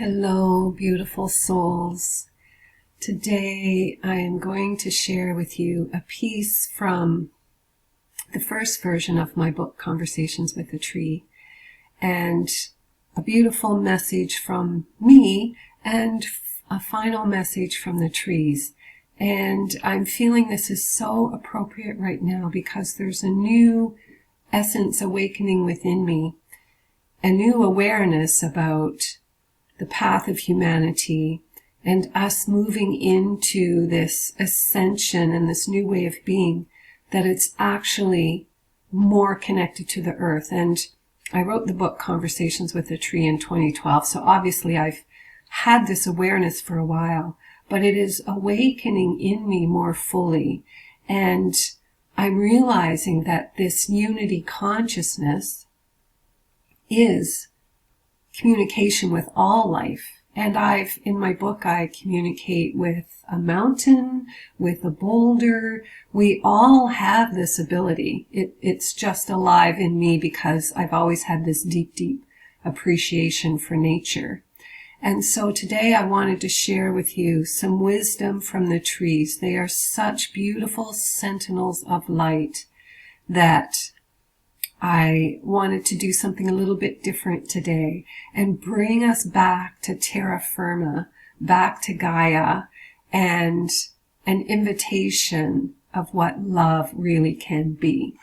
Hello, beautiful souls. Today I am going to share with you a piece from the first version of my book, Conversations with a Tree, and a beautiful message from me and a final message from the trees. And I'm feeling this is so appropriate right now because there's a new essence awakening within me, a new awareness about the path of humanity and us moving into this ascension and this new way of being, that it's actually more connected to the earth. And I wrote the book Conversations with a Tree in 2012, so obviously I've had this awareness for a while, but it is awakening in me more fully. And I'm realizing that this unity consciousness is communication with all life. And in my book, I communicate with a mountain, with a boulder. We all have this ability. It's just alive in me because I've always had this deep, deep appreciation for nature. And so today I wanted to share with you some wisdom from the trees. They are such beautiful sentinels of light that I wanted to do something a little bit different today and bring us back to terra firma, back to Gaia, and an invitation of what love really can be.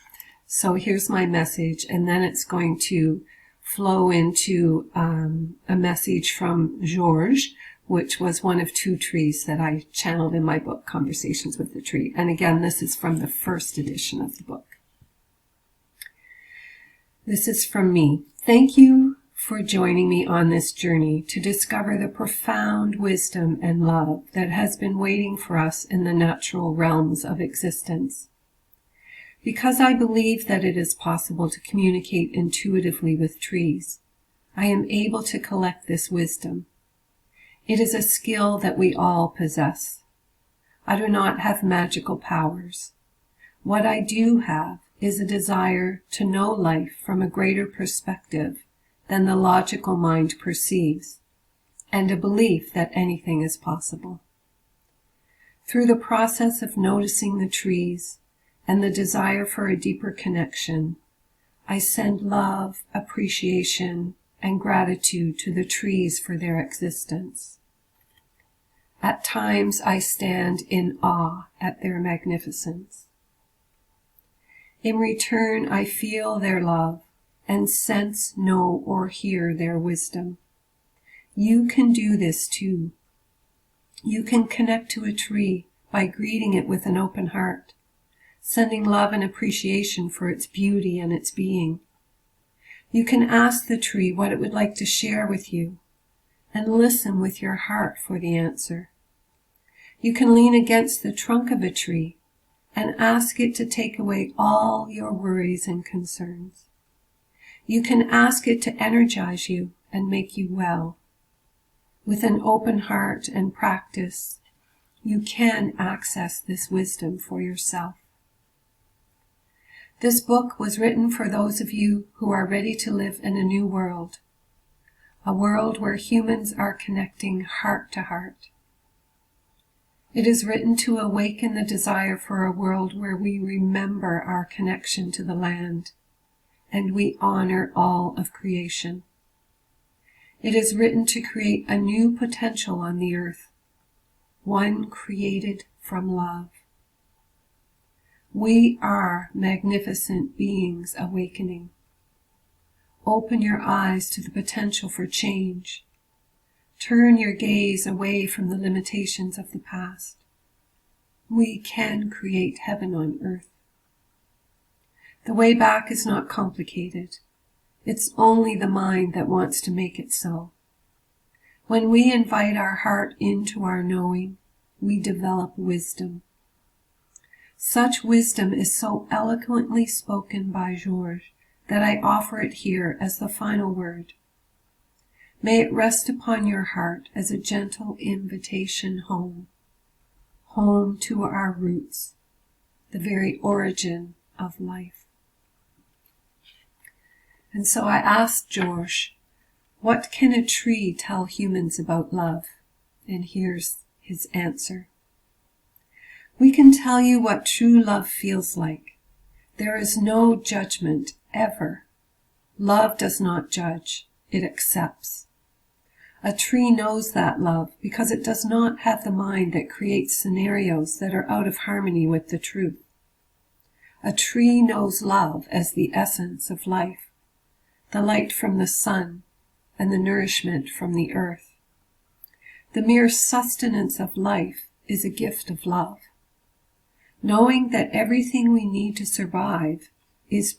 So here's my message, and then it's going to flow into a message from George, which was one of two trees that I channeled in my book, Conversations with the Tree. And again, this is from the first edition of the book. This is from me. Thank you for joining me on this journey to discover the profound wisdom and love that has been waiting for us in the natural realms of existence. Because I believe that it is possible to communicate intuitively with trees, I am able to collect this wisdom. It is a skill that we all possess. I do not have magical powers. What I do have is a desire to know life from a greater perspective than the logical mind perceives, and a belief that anything is possible. Through the process of noticing the trees and the desire for a deeper connection, I send love, appreciation, and gratitude to the trees for their existence. At times I stand in awe at their magnificence. In return, I feel their love and sense, know, or hear their wisdom. You can do this too. You can connect to a tree by greeting it with an open heart, sending love and appreciation for its beauty and its being. You can ask the tree what it would like to share with you and listen with your heart for the answer. You can lean against the trunk of a tree and ask it to take away all your worries and concerns. You can ask it to energize you and make you well. With an open heart and practice, you can access this wisdom for yourself. This book was written for those of you who are ready to live in a new world, a world where humans are connecting heart to heart. It is written to awaken the desire for a world where we remember our connection to the land and we honor all of creation. It is written to create a new potential on the earth, one created from love. We are magnificent beings awakening. Open your eyes to the potential for change. Turn your gaze away from the limitations of the past. We can create heaven on earth. The way back is not complicated. It's only the mind that wants to make it so. When we invite our heart into our knowing, we develop wisdom. Such wisdom is so eloquently spoken by Georges that I offer it here as the final word. May it rest upon your heart as a gentle invitation home, home to our roots, the very origin of life. And so I asked Georges, What can a tree tell humans about love? And here's his answer. We can tell you what true love feels like. There is no judgment, ever. Love does not judge, it accepts. A tree knows that love because it does not have the mind that creates scenarios that are out of harmony with the truth. A tree knows love as the essence of life, the light from the sun and the nourishment from the earth. The mere sustenance of life is a gift of love. Knowing that everything we need to survive is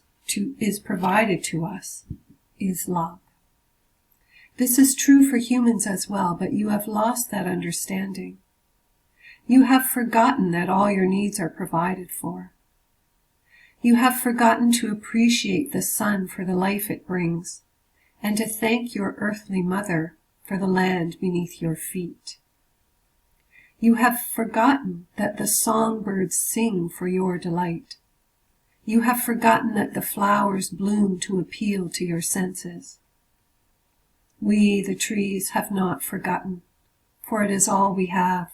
provided to us is love. This is true for humans as well, but you have lost that understanding. You have forgotten that all your needs are provided for. You have forgotten to appreciate the sun for the life it brings, and to thank your earthly mother for the land beneath your feet. You have forgotten that the songbirds sing for your delight. You have forgotten that the flowers bloom to appeal to your senses. We, the trees, have not forgotten, for it is all we have.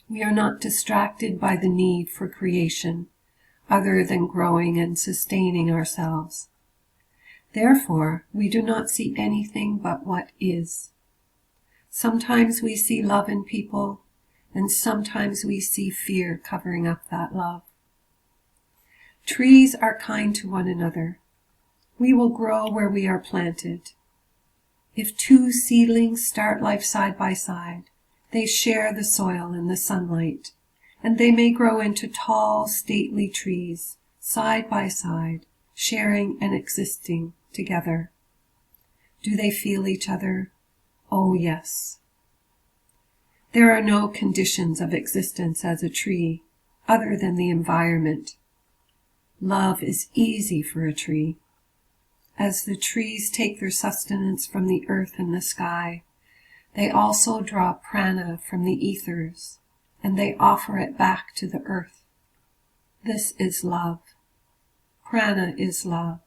We are not distracted by the need for creation, other than growing and sustaining ourselves. Therefore, we do not see anything but what is. Sometimes we see love in people, and sometimes we see fear covering up that love. Trees are kind to one another. We will grow where we are planted. If two seedlings start life side by side, they share the soil and the sunlight, and they may grow into tall, stately trees, side by side, sharing and existing together. Do they feel each other? Oh, yes. There are no conditions of existence as a tree, other than the environment. Love is easy for a tree. As the trees take their sustenance from the earth and the sky, they also draw prana from the ethers, and they offer it back to the earth. This is love. Prana is love.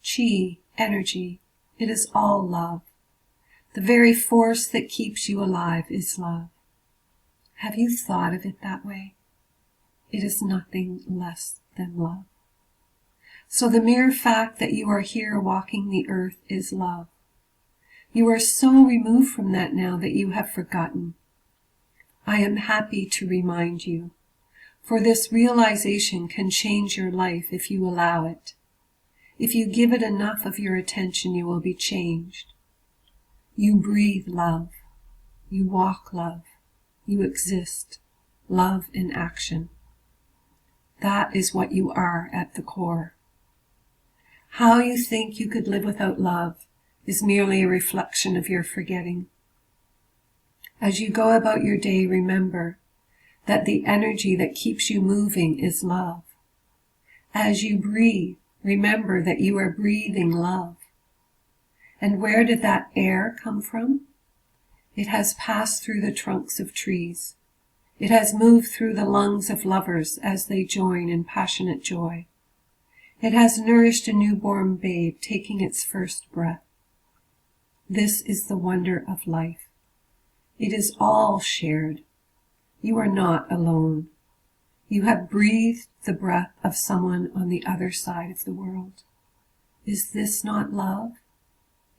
Chi, energy, it is all love. The very force that keeps you alive is love. Have you thought of it that way? It is nothing less than love. So the mere fact that you are here walking the earth is love. You are so removed from that now that you have forgotten. I am happy to remind you, for this realization can change your life if you allow it. If you give it enough of your attention, you will be changed. You breathe love. You walk love. You exist. Love in action. That is what you are at the core. How you think you could live without love is merely a reflection of your forgetting. As you go about your day, remember that the energy that keeps you moving is love. As you breathe, remember that you are breathing love. And where did that air come from? It has passed through the trunks of trees. It has moved through the lungs of lovers as they join in passionate joy. It has nourished a newborn babe taking its first breath. This is the wonder of life. It is all shared. You are not alone. You have breathed the breath of someone on the other side of the world. Is this not love?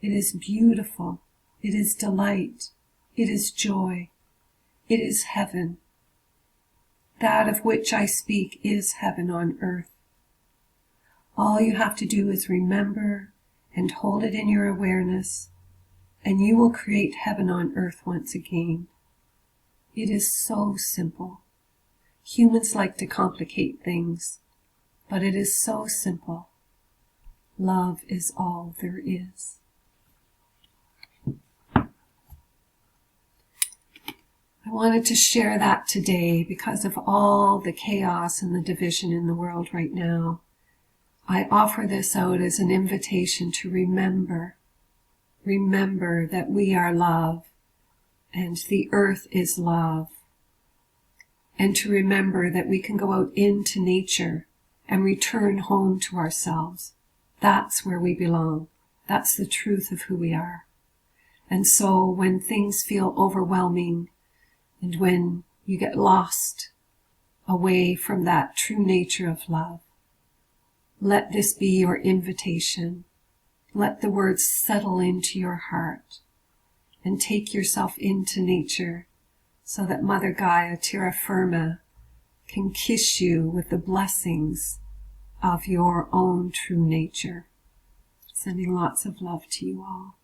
It is beautiful. It is delight. It is joy. It is heaven. That of which I speak is heaven on earth. All you have to do is remember and hold it in your awareness, and you will create heaven on earth once again. It is so simple. Humans like to complicate things, but it is so simple. Love is all there is. I wanted to share that today because of all the chaos and the division in the world right now. I offer this out as an invitation to remember that we are love and the earth is love, and to remember that we can go out into nature and return home to ourselves. That's where we belong. That's the truth of who we are. And so when things feel overwhelming and when you get lost away from that true nature of love, let this be your invitation. Let the words settle into your heart and take yourself into nature so that Mother Gaia, terra firma, can kiss you with the blessings of your own true nature. Sending lots of love to you all.